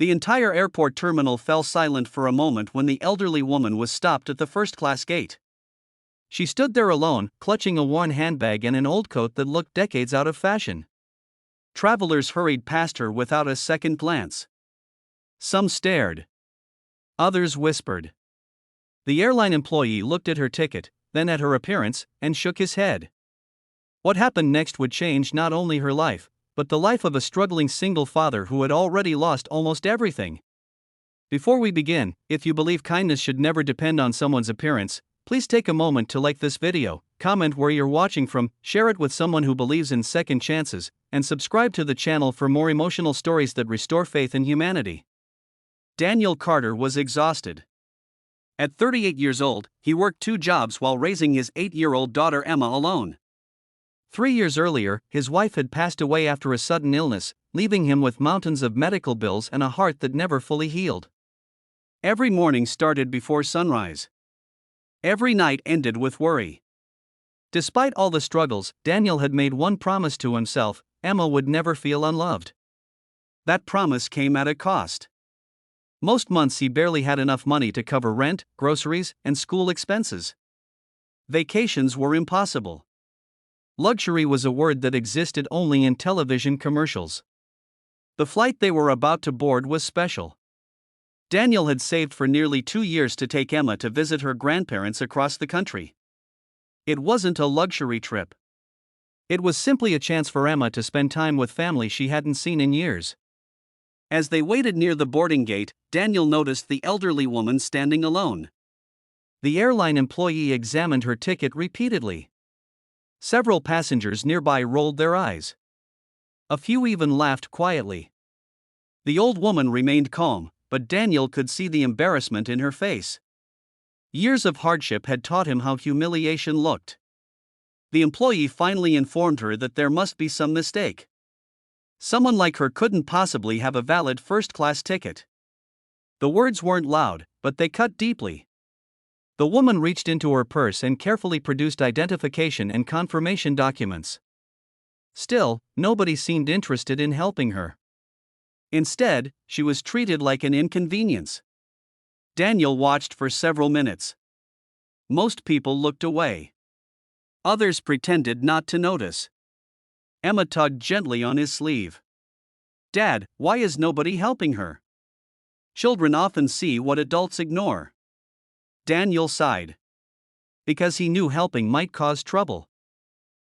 The entire airport terminal fell silent for a moment when the elderly woman was stopped at the first-class gate. She stood there alone, clutching a worn handbag and an old coat that looked decades out of fashion. Travelers hurried past her without a second glance. Some stared. Others whispered. The airline employee looked at her ticket, then at her appearance, and shook his head. What happened next would change not only her life, but the life of a struggling single father who had already lost almost everything. Before we begin, if you believe kindness should never depend on someone's appearance, please take a moment to like this video, comment where you're watching from, share it with someone who believes in second chances, and subscribe to the channel for more emotional stories that restore faith in humanity. Daniel Carter was exhausted. At 38 years old, he worked 2 jobs while raising his 8-year-old daughter Emma alone. 3 years earlier, his wife had passed away after a sudden illness, leaving him with mountains of medical bills and a heart that never fully healed. Every morning started before sunrise. Every night ended with worry. Despite all the struggles, Daniel had made one promise to himself: Emma would never feel unloved. That promise came at a cost. Most months he barely had enough money to cover rent, groceries, and school expenses. Vacations were impossible. Luxury was a word that existed only in television commercials. The flight they were about to board was special. Daniel had saved for nearly 2 years to take Emma to visit her grandparents across the country. It wasn't a luxury trip. It was simply a chance for Emma to spend time with family she hadn't seen in years. As they waited near the boarding gate, Daniel noticed the elderly woman standing alone. The airline employee examined her ticket repeatedly. Several passengers nearby rolled their eyes. A few even laughed quietly. The old woman remained calm, but Daniel could see the embarrassment in her face. Years of hardship had taught him how humiliation looked. The employee finally informed her that there must be some mistake. Someone like her couldn't possibly have a valid first-class ticket. The words weren't loud, but they cut deeply. The woman reached into her purse and carefully produced identification and confirmation documents. Still, nobody seemed interested in helping her. Instead, she was treated like an inconvenience. Daniel watched for several minutes. Most people looked away. Others pretended not to notice. Emma tugged gently on his sleeve. "Dad, why is nobody helping her? Children often see what adults ignore." Daniel sighed. Because he knew helping might cause trouble.